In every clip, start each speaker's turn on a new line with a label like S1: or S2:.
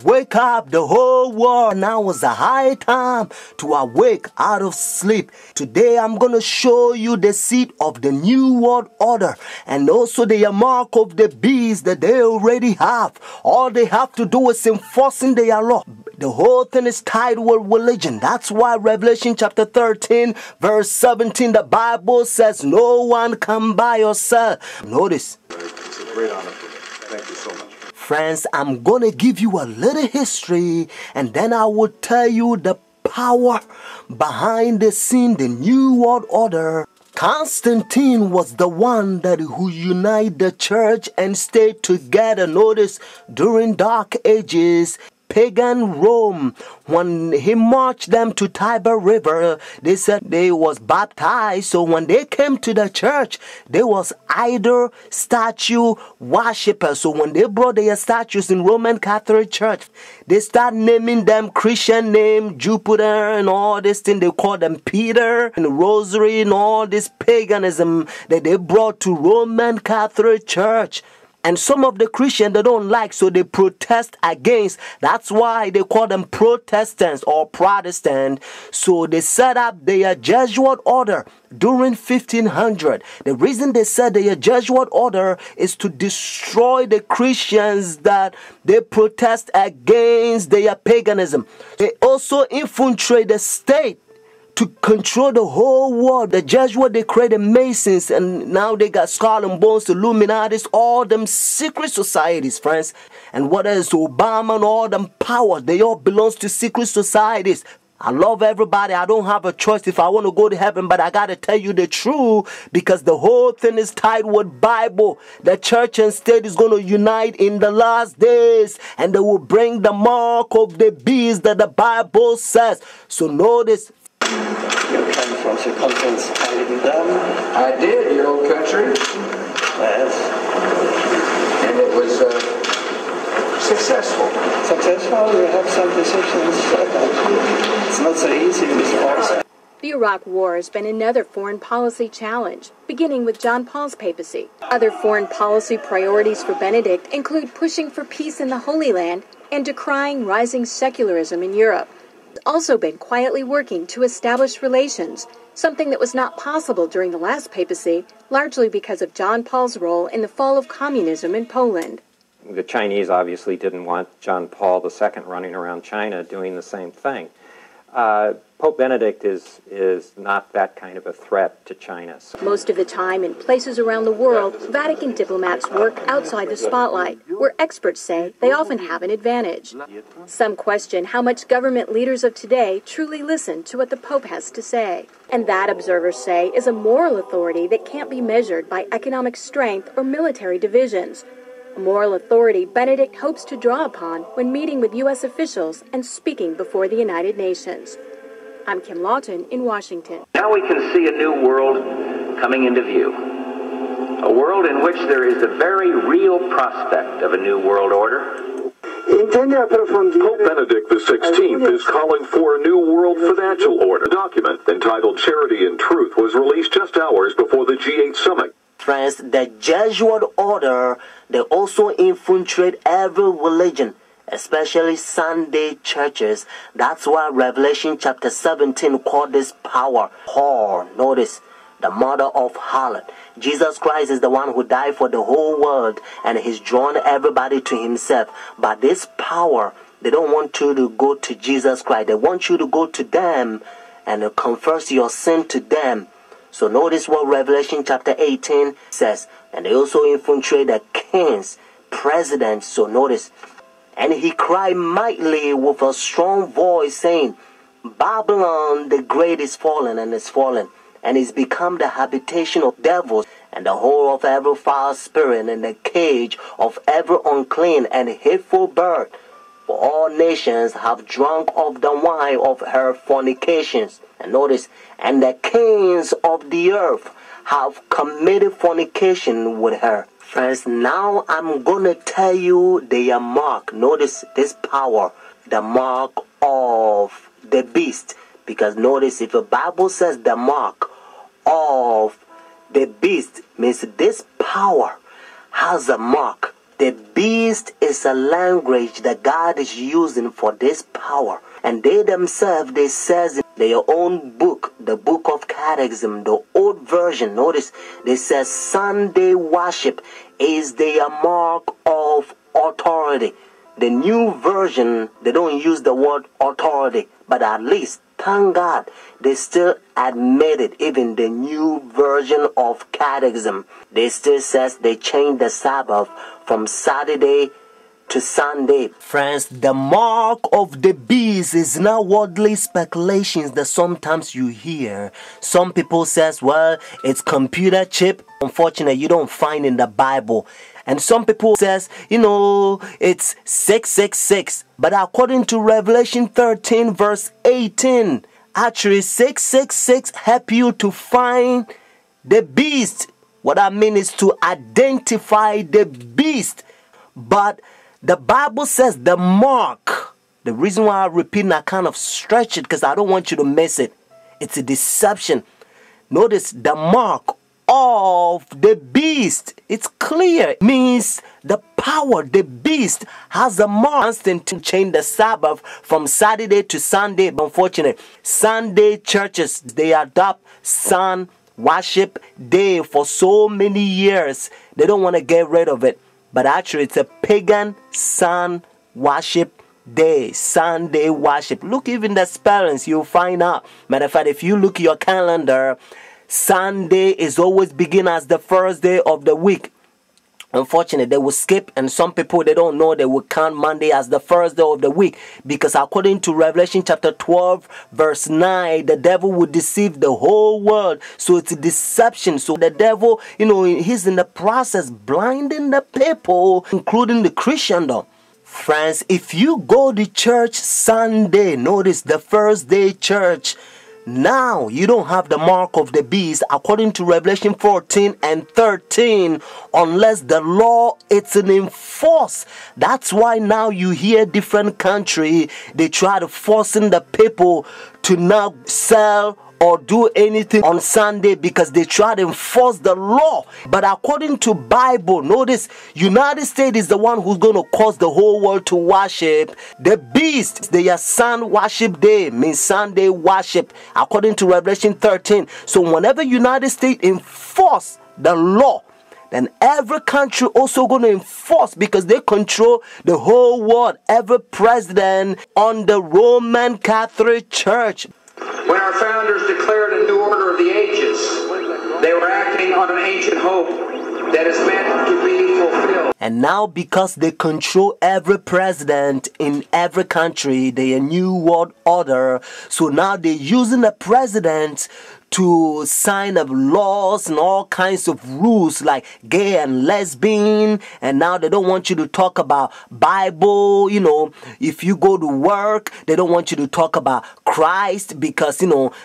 S1: Wake up the whole world. Now is the high time to awake out of sleep. Today I'm going to show you the seed of the new world order and also the mark of the beast that they already have. All they have to do is enforcing their law. The whole thing is tied with religion. That's why Revelation chapter 13 verse 17, the Bible says no one can buy or sell. Notice.
S2: It's a great honor for me. Thank you so much.
S1: Friends, I'm going to give you a little history and then I will tell you the power behind the scene, the New World Order. Constantine was the one who united the church and stayed together. Notice, during Dark Ages, pagan Rome, when he marched them to Tiber River, they said they was baptized. So when they came to the church, there was idol statue worshippers. So when they brought their statues in Roman Catholic Church, they start naming them Christian name, Jupiter and all this thing. They call them Peter and Rosary and all this paganism that they brought to Roman Catholic Church. And some of the Christians they don't like, so they protest against. That's why they call them Protestants or Protestant. So they set up their Jesuit order during 1500. The reason they set their Jesuit order is to destroy the Christians that they protest against their paganism. They also infiltrate the state to control the whole world. The Jesuits, they created Masons, and now they got Skull and Bones, Illuminatis, all them secret societies, friends. And what else? Obama and all them powers, they all belongs to secret societies. I love everybody. I don't have a choice if I want to go to heaven, but I got to tell you the truth because the whole thing is tied with Bible. The church and state is going to unite in the last days and they will bring the mark of the beast that the Bible says. So notice,
S3: You came from circumference Amsterdam.
S4: I did, your old country.
S3: Yes.
S4: And it was successful.
S3: Successful, we have some decisions. It's not so easy in this place.
S5: The Iraq War has been another foreign policy challenge, beginning with John Paul's papacy. Other foreign policy priorities for Benedict include pushing for peace in the Holy Land and decrying rising secularism in Europe. Also been quietly working to establish relations, something that was not possible during the last papacy, largely because of John Paul's role in the fall of communism in Poland.
S6: The Chinese obviously didn't want John Paul II running around China doing the same thing. Pope Benedict is not that kind of a threat to China.
S5: Most of the time, in places around the world, Vatican diplomats work outside the spotlight, where experts say they often have an advantage. Some question how much government leaders of today truly listen to what the Pope has to say. And that, observers say, is a moral authority that can't be measured by economic strength or military divisions. A moral authority Benedict hopes to draw upon when meeting with U.S. officials and speaking before the United Nations. I'm Kim Lawton in Washington.
S7: Now we can see a new world coming into view. A world in which there is a very real prospect of a new world order.
S8: Pope Benedict XVI is calling for a new world financial order. A document entitled Charity and Truth was released just hours before the G8 summit.
S1: friends, the Jesuit order, they also infiltrate every religion, especially Sunday churches. That's why Revelation chapter 17 called this power whore. Notice, the mother of harlot. Jesus Christ is the one who died for the whole world, and he's drawn everybody to himself. But this power, they don't want you to go to Jesus Christ. They want you to go to them and confess your sin to them. So notice what Revelation chapter 18 says. And they also infiltrate the kings, presidents. So notice, and he cried mightily with a strong voice, saying, Babylon the great is fallen, and is fallen, and is become the habitation of devils, and the whore of every foul spirit, and the cage of every unclean and hateful bird. For all nations have drunk of the wine of her fornications. And notice, and the kings of the earth have committed fornication with her. Friends, now I'm going to tell you their mark. Notice this power, the mark of the beast. Because notice, if the Bible says the mark of the beast, means this power has a mark. The beast is a language that God is using for this power. And they themselves, they says in their own book, the book of Catechism, the old version, notice, they says Sunday worship is their mark of authority. The new version, they don't use the word authority, but at least, thank God, they still admit it. Even the new version of Catechism, they still says they changed the Sabbath from Saturday to Sunday. Friends, the mark of the beast is not worldly speculations that sometimes you hear. Some people says, well, it's computer chip. Unfortunately, you don't find in the Bible. And some people says, it's 666. But according to Revelation 13 verse 18, actually 666 help you to find the beast. What I mean is to identify the beast. But the Bible says the mark. The reason why I repeat and I kind of stretch it because I don't want you to miss it. It's a deception. Notice the mark of the beast. It's clear. It means the power, the beast has a mark to change the Sabbath from Saturday to Sunday. Unfortunately, Sunday churches, they adopt sun worship day for so many years. They don't want to get rid of it. But actually, it's a pagan sun worship day, Sunday worship. Look, even the spellings, you'll find out. Matter of fact, if you look at your calendar, Sunday is always begin as the first day of the week. Unfortunately, they will skip, and some people, they don't know, they will count Monday as the first day of the week, because according to Revelation chapter 12 verse 9, the devil would deceive the whole world. So it's a deception. So the devil, he's in the process blinding the people, including the Christendom. Friends, if you go to church Sunday, notice the first day church, now you don't have the mark of the beast according to Revelation 14 and 13 unless the law is enforced. That's why now you hear different country, they try to forcing the people to not sell or do anything on Sunday because they try to enforce the law. But according to Bible, notice United States is the one who's going to cause the whole world to worship the beast. Their sun worship day means Sunday worship according to Revelation 13. So whenever United States enforce the law, then every country also going to enforce because they control the whole world. Every president on the Roman Catholic Church.
S9: When our founders declared a new order of the ages, they were acting on an ancient hope that is meant to be fulfilled.
S1: And now because they control every president in every country, they a new world order. So now they're using the president to sign up laws and all kinds of rules like gay and lesbian. And now they don't want you to talk about Bible. If you go to work, they don't want you to talk about Christ because,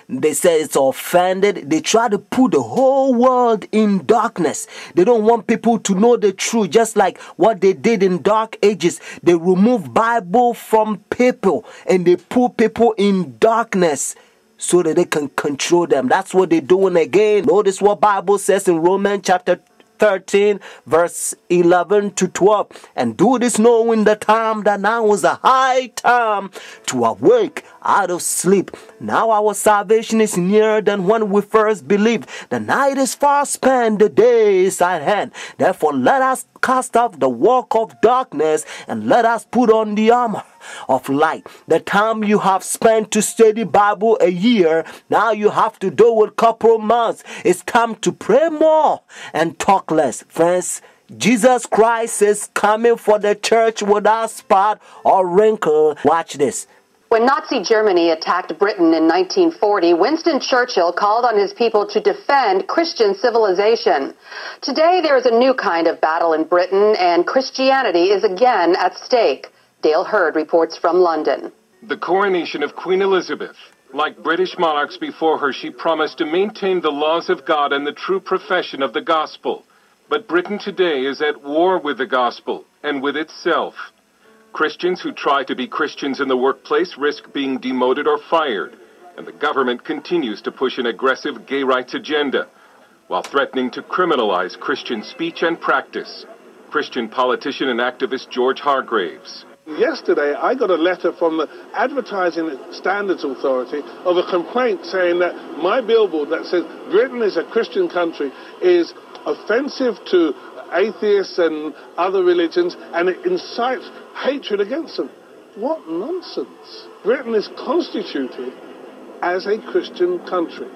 S1: they say it's offended. They try to put the whole world in darkness. They don't want people to know the truth, just like what they did in dark ages. They remove Bible from people and they put people in darkness so that they can control them. That's what they're doing again. Notice what Bible says in Romans chapter 13 verse 11 to 12. And do this knowing the time that now is a high time to awake out of sleep. Now our salvation is nearer than when we first believed. The night is far spent, the day is at hand. Therefore let us cast off the work of darkness and let us put on the armor of light. The time you have spent to study Bible a year, now you have to do it a couple months. It's time to pray more and talk less. Friends, Jesus Christ is coming for the church without spot or wrinkle. Watch this.
S10: When Nazi Germany attacked Britain in 1940, Winston Churchill called on his people to defend Christian civilization. Today, there is a new kind of battle in Britain, and Christianity is again at stake. Dale Hurd reports from London.
S11: The coronation of Queen Elizabeth. Like British monarchs before her, she promised to maintain the laws of God and the true profession of the gospel. But Britain today is at war with the gospel and with itself. Christians who try to be Christians in the workplace risk being demoted or fired, and the government continues to push an aggressive gay rights agenda while threatening to criminalize Christian speech and practice. Christian politician and activist George Hargraves.
S12: Yesterday, I got a letter from the Advertising Standards Authority of a complaint saying that my billboard that says Britain is a Christian country is offensive to atheists and other religions, and it incites hatred against them. What nonsense. Britain is constituted as a Christian country.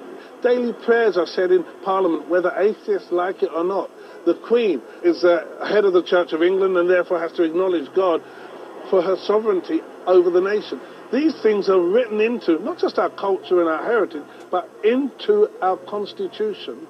S12: Daily prayers are said in Parliament, whether atheists like it or not. The Queen is the head of the Church of England and therefore has to acknowledge God for her sovereignty over the nation. These things are written into not just our culture and our heritage, but into our Constitution.